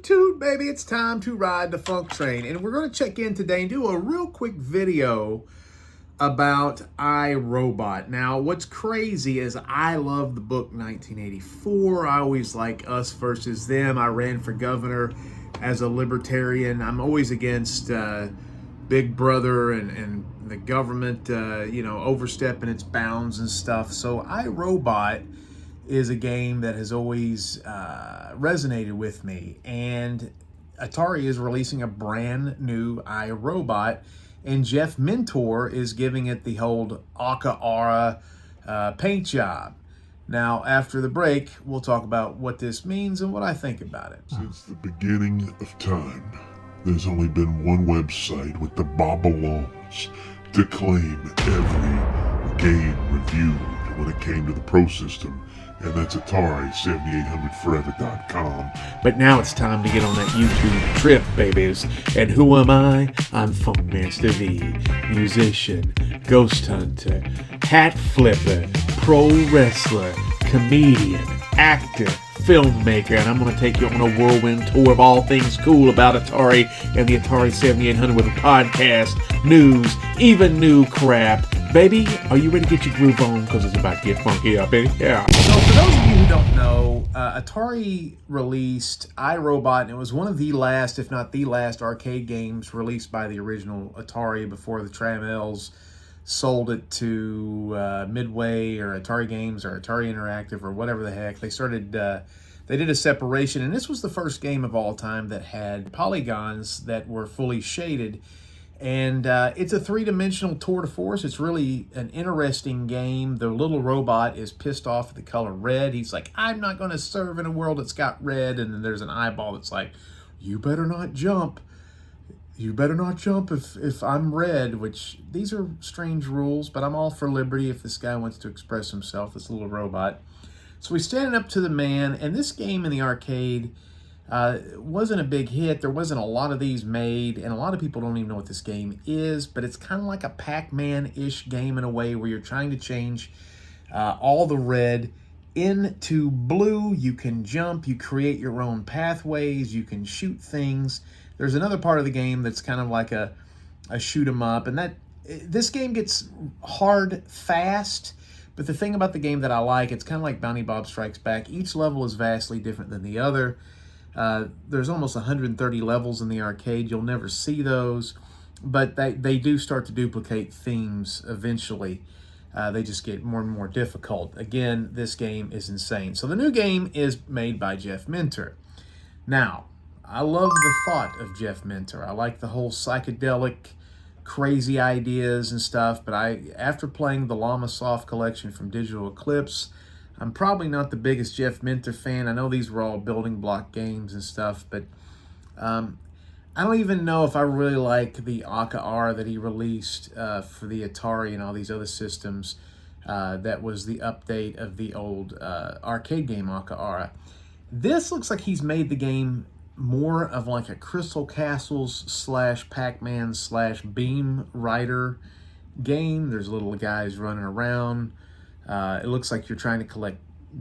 toot, baby, it's time to ride the funk train. And we're going to check in today and do a real quick video about I, Robot. Now, what's crazy is I love the book 1984. I always like Us versus Them. I ran for governor as a libertarian. I'm always against Big Brother and the government, overstepping its bounds and stuff. So I, Robot is a game that has always resonated with me, and Atari is releasing a brand new I, Robot, and Jeff Minter is giving it the old Akka Arrh paint job. Now, after the break, we'll talk about what this means and what I think about it. Since the beginning of time, there's only been one website with the Babylons to claim every game reviewed when it came to the Pro System, and that's Atari7800forever.com. But now it's time to get on that YouTube trip, babies. And who am I? I'm Funkmaster V, musician, ghost hunter, hat flipper, pro wrestler, comedian, actor, filmmaker, and I'm going to take you on a whirlwind tour of all things cool about Atari and the Atari 7800 with a podcast, news, even new crap. Baby, are you ready to get your groove on? Because it's about to get funky up in here. So for those of you who don't know, Atari released I, Robot, and it was one of the last, if not the last, arcade games released by the original Atari before the Trammels sold it to Midway or Atari Games or Atari Interactive or whatever the heck. They started, they did a separation, and this was the first game of all time that had polygons that were fully shaded. And it's a three-dimensional tour de force. It's really an interesting game. The little robot is pissed off at the color red. He's like, I'm not going to serve in a world that's got red. And then there's an eyeball that's like, you better not jump. You better not jump if I'm red, which these are strange rules, but I'm all for liberty if this guy wants to express himself, this little robot. So he's standing up to the man, and this game in the arcade wasn't a big hit. There wasn't a lot of these made, and a lot of people don't even know what this game is, but it's kind of like a Pac-Man-ish game in a way where you're trying to change all the red into blue. You can jump, you create your own pathways, you can shoot things. There's another part of the game that's kind of like a shoot 'em up, and this game gets hard fast. But the thing about the game that I like, it's kind of like Bounty Bob Strikes Back. Each level is vastly different than the other. There's almost 130 levels in the arcade. You'll never see those, but they do start to duplicate themes eventually. They just get more and more difficult. Again, this game is insane. So the new game is made by Jeff Minter. Now, I love the thought of Jeff Minter. I like the whole psychedelic, crazy ideas and stuff, but after playing the Llamasoft collection from Digital Eclipse, I'm probably not the biggest Jeff Minter fan. I know these were all building block games and stuff, but I don't even know if I really like the Akka Arrh that he released for the Atari and all these other systems. That was the update of the old arcade game Akka Arrh. This looks like he's made the game more of like a Crystal Castles / Pac-Man / Beam Rider game. There's little guys running around. It looks like you're trying to collect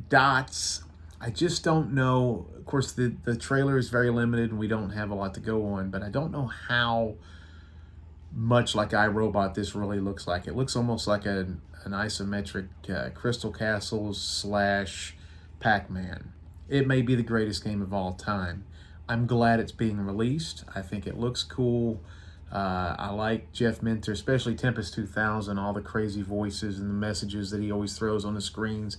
dots. I just don't know. Of course, the trailer is very limited and we don't have a lot to go on, but I don't know how much like I, Robot this really looks like. It looks almost like an isometric Crystal Castles / Pac-Man. It may be the greatest game of all time. I'm glad it's being released. I think it looks cool. I like Jeff Minter, especially Tempest 2000, all the crazy voices and the messages that he always throws on the screens.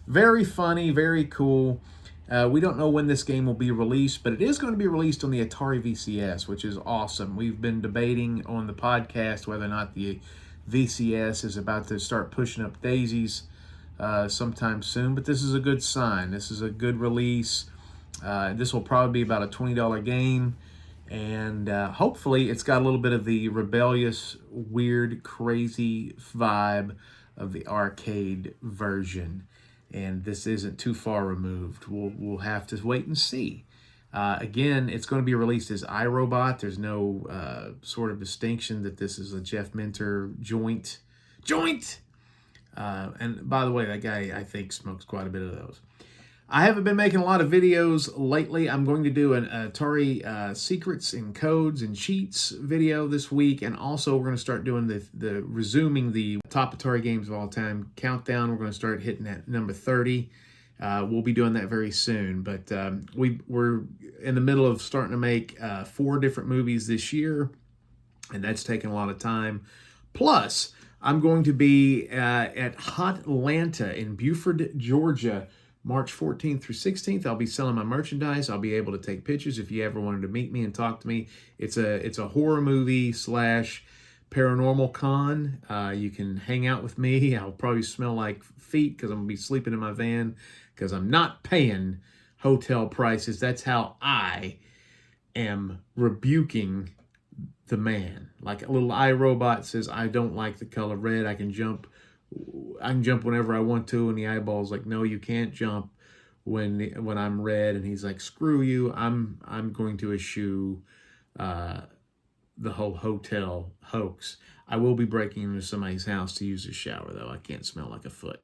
Very funny, very cool. We don't know when this game will be released, but it is going to be released on the Atari VCS, which is awesome. We've been debating on the podcast whether or not the VCS is about to start pushing up daisies sometime soon, but this is a good sign. This is a good release. This will probably be about a $20 game, and hopefully it's got a little bit of the rebellious, weird, crazy vibe of the arcade version, and this isn't too far removed. We'll have to wait and see. Again, it's going to be released as I, Robot. There's no sort of distinction that this is a Jeff Minter joint. And by the way, that guy, I think, smokes quite a bit of those. I haven't been making a lot of videos lately. I'm going to do an Atari secrets and codes and cheats video this week, and also we're going to start doing the resuming the top Atari games of all time countdown. We're going to start hitting at number 30. We'll be doing that very soon, but we're in the middle of starting to make 4 different movies this year, and that's taking a lot of time. Plus, I'm going to be at Hot Atlanta in Buford, Georgia, March 14th through 16th. I'll be selling my merchandise. I'll be able to take pictures if you ever wanted to meet me and talk to me. It's a horror movie / paranormal con. You can hang out with me. I'll probably smell like feet because I'm going to be sleeping in my van because I'm not paying hotel prices. That's how I am rebuking the man. Like a little iRobot says, I don't like the color red. I can jump whenever I want to, and the eyeball's like, no, you can't jump when I'm red. And he's like, screw you. I'm going to eschew the whole hotel hoax. I will be breaking into somebody's house to use a shower, though. I can't smell like a foot.